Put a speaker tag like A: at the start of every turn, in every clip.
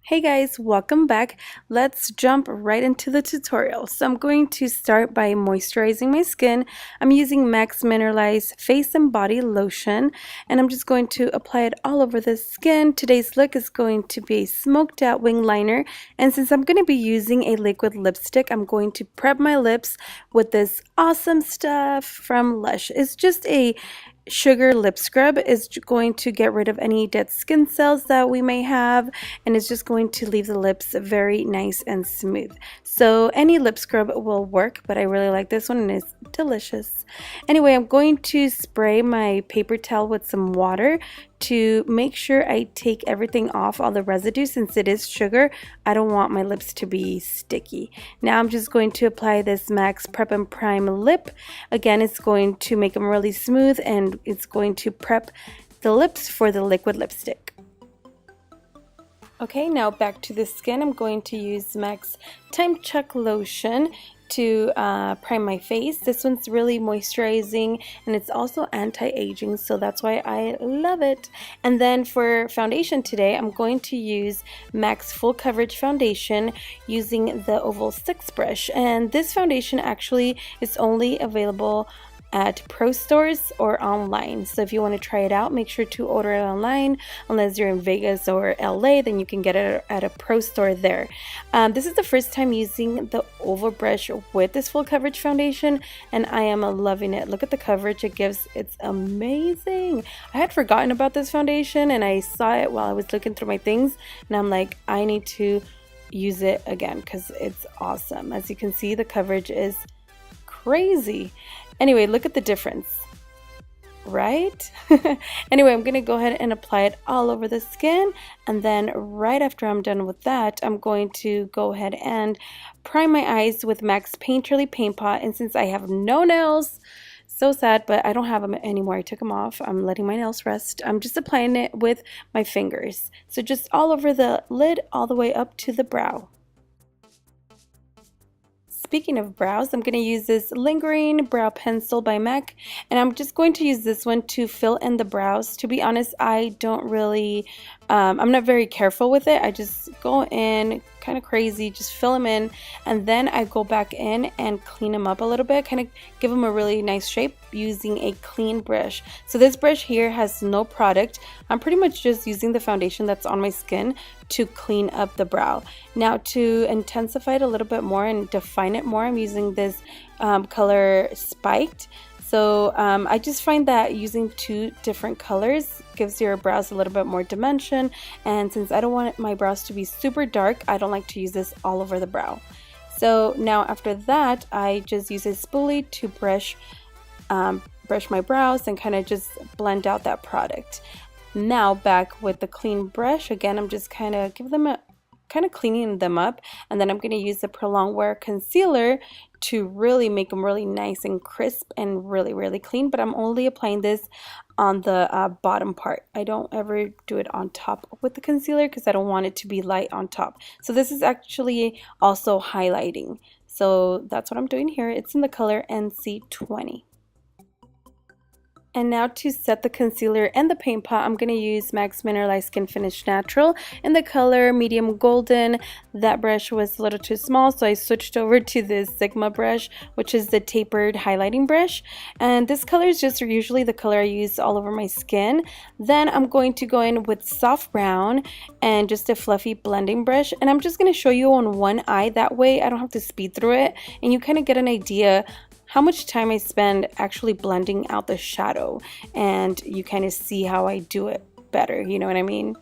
A: Hey guys, welcome back. Let's jump right into the tutorial. So I'm going to start by moisturizing my skin. I'm using MAC's Mineralize Face and Body Lotion, and I'm just going to apply it all over the skin. Today's look is going to be a smoked out wing liner, and since I'm going to be using a liquid lipstick, I'm going to prep my lips with this awesome stuff from Lush. It's just a sugar lip scrub. Is going to get rid of any dead skin cells that we may have, and it's just going to leave the lips very nice and smooth. So any lip scrub will work, but I really like this one and it's delicious. Anyway, I'm going to spray my paper towel with some water to make sure I take everything off, all the residue. Since it is sugar, I don't want my lips to be sticky. Now I'm just going to apply this MAC's Prep and Prime lip. Again, it's going to make them really smooth and it's going to prep the lips for the liquid lipstick. Okay, now back to the skin. I'm going to use MAC's Timecheck Lotion to prime my face. This one's really moisturizing and it's also anti-aging, so that's why I love it. And then for foundation today, I'm going to use MAC's Full Coverage Foundation using the Oval 6 brush. And this foundation actually is only available at pro stores or online. So if you want to try it out, make sure to order it online. Unless you're in Vegas or LA, then you can get it at a pro store there. This is the first time using the oval brush with this full coverage foundation, and I am loving it. Look at the coverage it gives. It's amazing. I had forgotten about this foundation and I saw it while I was looking through my things, and I'm like, I need to use it again because it's awesome. As you can see, the coverage is crazy. Anyway, look at the difference, right? Anyway, I'm going to go ahead and apply it all over the skin, and then right after I'm done with that, I'm going to go ahead and prime my eyes with MAC's Painterly Paint Pot. And since I have no nails, so sad, but I don't have them anymore. I took them off. I'm letting my nails rest. I'm just applying it with my fingers. So just all over the lid, all the way up to the brow. Speaking of brows, I'm going to use this Lingering Brow Pencil by MAC, and I'm just going to use this one to fill in the brows. To be honest, I don't really, I'm not very careful with it. I just go in kind of crazy, just fill them in, and then I go back in and clean them up a little bit, kind of give them a really nice shape using a clean brush. So this brush here has no product. I'm pretty much just using the foundation that's on my skin to clean up the brow. Now to intensify it a little bit more and define it more, I'm using this color Spiked. So I just find that using two different colors gives your brows a little bit more dimension, and since I don't want my brows to be super dark, I don't like to use this all over the brow. So now after that, I just use a spoolie to brush my brows and kind of just blend out that product. Now back with the clean brush, again, I'm just kind of cleaning them up, and then I'm going to use the Prolongwear concealer to really make them really nice and crisp and really clean. But I'm only applying this on the bottom part. I don't ever do it on top with the concealer because I don't want it to be light on top. So this is actually also highlighting. So that's what I'm doing here. It's in the color NC20. And now to set the concealer and the paint pot, I'm going to use MAC's Mineralize Skin Finish Natural in the color Medium Golden. That brush was a little too small, so I switched over to this Sigma brush, which is the tapered highlighting brush. And this color is just usually the color I use all over my skin. Then I'm going to go in with soft brown and just a fluffy blending brush. And I'm just going to show you on one eye. That way I don't have to speed through it, and you kind of get an idea how much time I spend actually blending out the shadow, and you kind of see how I do it better, you know what I mean?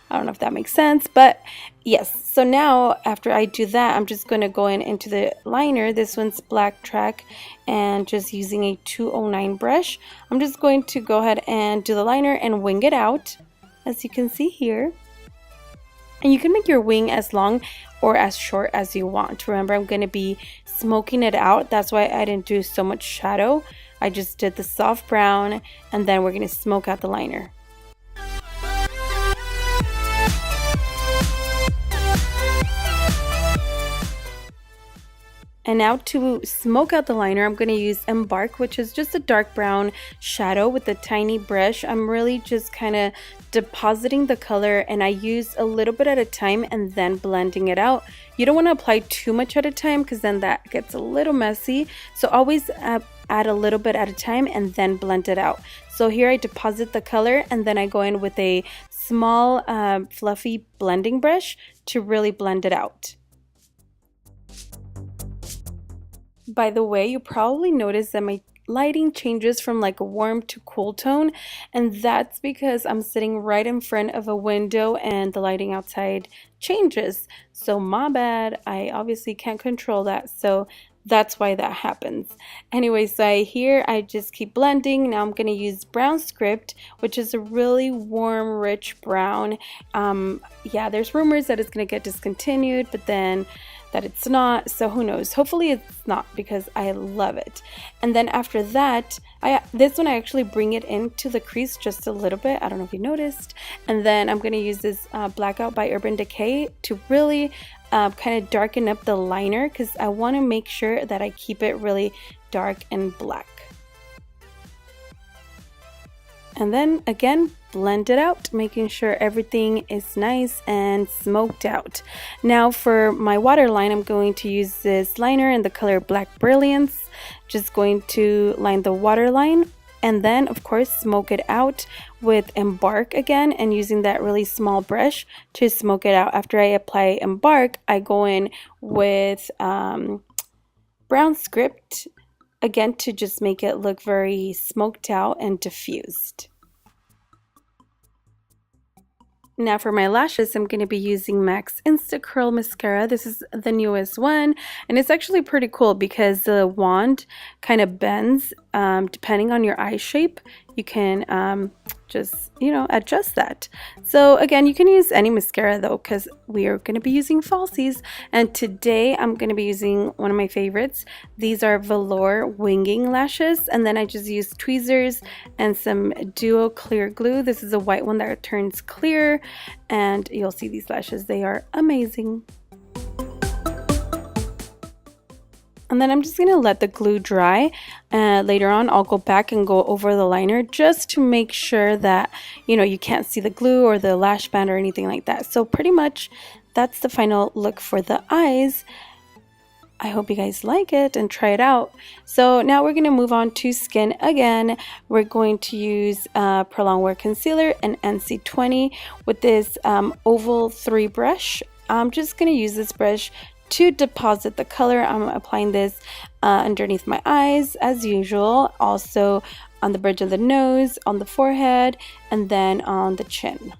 A: I don't know if that makes sense, but yes. So now after I do that, I'm just going to go into the liner. This one's Blacktrack, and just using a 209 brush, I'm just going to go ahead and do the liner and wing it out, as you can see here. And you can make your wing as long or as short as you want. Remember, I'm going to be smoking it out. That's why I didn't do so much shadow. I just did the soft brown, and then we're going to smoke out the liner. And now to smoke out the liner, I'm going to use Embark, which is just a dark brown shadow with a tiny brush. I'm really just kind of depositing the color, and I use a little bit at a time and then blending it out. You don't want to apply too much at a time because then that gets a little messy. So always add a little bit at a time and then blend it out. So here I deposit the color and then I go in with a small fluffy blending brush to really blend it out. By the way, you probably noticed that my lighting changes from like a warm to cool tone, and that's because I'm sitting right in front of a window and the lighting outside changes. So my bad, I obviously can't control that, so that's why that happens. Anyway, so I just keep blending. Now I'm going to use Brown Script, which is a really warm, rich brown. Yeah, there's rumors that it's going to get discontinued, but then that it's not, so who knows. Hopefully it's not, because I love it. And then after that, this one I actually bring it into the crease just a little bit. I don't know if you noticed. And then I'm going to use this Blackout by Urban Decay to really kind of darken up the liner, because I want to make sure that I keep it really dark and black. And then again, blend it out, making sure everything is nice and smoked out. Now for my waterline, I'm going to use this liner in the color Black Brilliance. Just going to line the waterline, and then of course smoke it out with Embark again, and using that really small brush to smoke it out. After I apply Embark, I go in with Brown Script again to just make it look very smoked out and diffused. Now for my lashes, I'm going to be using MAC's Instacurl mascara. This is the newest one, and it's actually pretty cool because the wand kind of bends depending on your eye shape. You can just, you know, adjust that. So again, you can use any mascara though, because we are going to be using falsies. And today I'm going to be using one of my favorites. These are Velour winging lashes, and then I just use tweezers and some duo clear glue. This is a white one that turns clear, and you'll see these lashes. They are amazing. And then I'm just going to let the glue dry. Later on, I'll go back and go over the liner just to make sure that, you know, you can't see the glue or the lash band or anything like that. So pretty much that's the final look for the eyes. I hope you guys like it and try it out. So now we're going to move on to skin again. We're going to use Prolongwear Concealer and NC20 with this Oval 3 brush. I'm just going to use this brush to deposit the color. I'm applying this underneath my eyes as usual, also on the bridge of the nose, on the forehead, and then on the chin.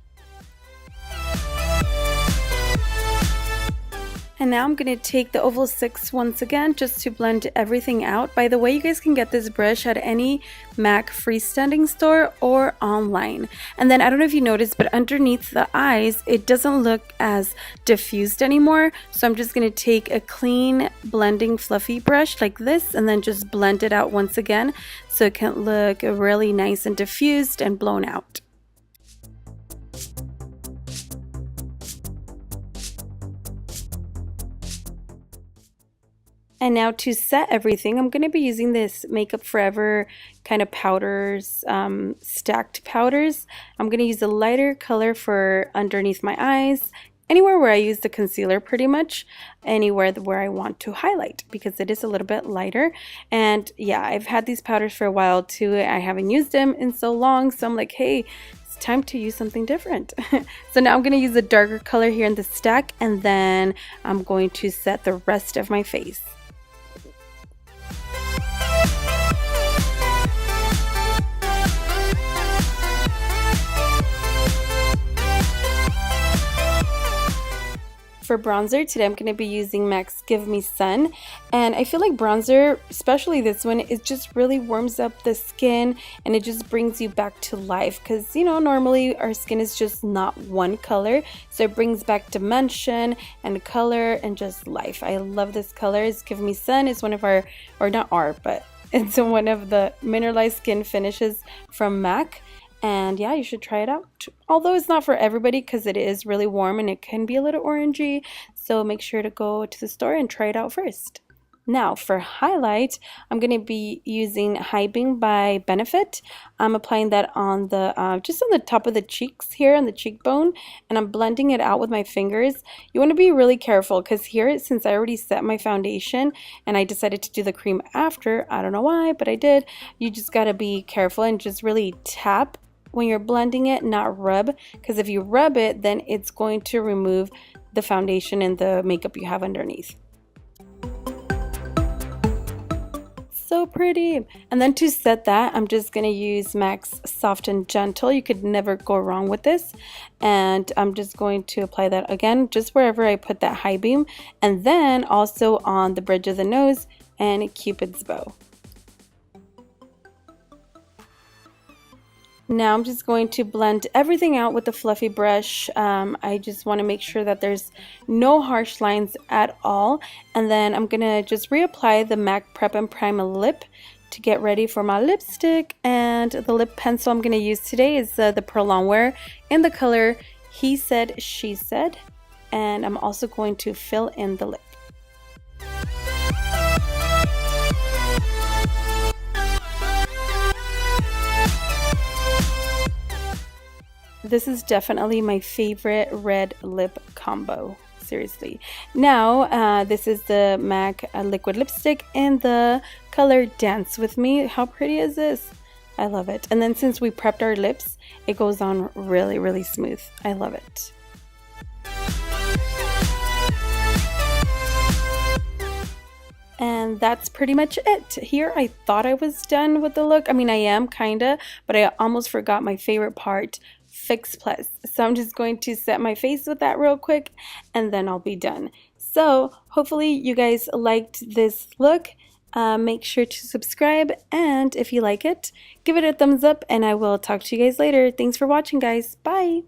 A: And now I'm going to take the Oval 6 once again just to blend everything out. By the way, you guys can get this brush at any MAC freestanding store or online. And then I don't know if you noticed, but underneath the eyes, it doesn't look as diffused anymore. So I'm just going to take a clean blending fluffy brush like this and then just blend it out once again so it can look really nice and diffused and blown out. And now to set everything, I'm going to be using this Makeup Forever kind of powders, stacked powders. I'm going to use a lighter color for underneath my eyes, anywhere where I use the concealer pretty much, anywhere where I want to highlight, because it is a little bit lighter. And yeah, I've had these powders for a while too. I haven't used them in so long, so I'm like, hey, it's time to use something different. So now I'm going to use a darker color here in the stack, and then I'm going to set the rest of my face. For bronzer, today I'm going to be using MAC's Give Me Sun, and I feel like bronzer, especially this one, it just really warms up the skin and it just brings you back to life, because you know, normally our skin is just not one color, so it brings back dimension and color and just life. I love this color. It's Give Me Sun. It's one of our, or not our, but it's one of the Mineralize skin finishes from MAC. And yeah, you should try it out. Although it's not for everybody because it is really warm and it can be a little orangey. So make sure to go to the store and try it out first. Now for highlight, I'm going to be using High Beam by Benefit. I'm applying that on the just on the top of the cheeks here, on the cheekbone, and I'm blending it out with my fingers. You want to be really careful because here, since I already set my foundation and I decided to do the cream after, I don't know why, but I did, you just got to be careful and just really tap when you're blending it, not rub, because if you rub it, then it's going to remove the foundation and the makeup you have underneath. So pretty. And then to set that, I'm just going to use MAC's Soft and Gentle. You could never go wrong with this. And I'm just going to apply that again, just wherever I put that high beam. And then also on the bridge of the nose and Cupid's bow. Now I'm just going to blend everything out with the fluffy brush. I just want to make sure that there's no harsh lines at all. And then I'm going to just reapply the MAC Prep and Prime Lip to get ready for my lipstick. And the lip pencil I'm going to use today is the Prolongwear in the color He Said, She Said. And I'm also going to fill in the lip. This is definitely my favorite red lip combo, seriously. Now, this is the MAC liquid lipstick in the color Dance With Me. How pretty is this? I love it. And then since we prepped our lips, it goes on really, really smooth. I love it. And that's pretty much it. Here, I thought I was done with the look. I mean, I am kinda, but I almost forgot my favorite part, Fix Plus. So I'm just going to set my face with that real quick and then I'll be done. So hopefully you guys liked this look. Make sure to subscribe, and if you like it, give it a thumbs up, and I will talk to you guys later. Thanks for watching, guys. Bye.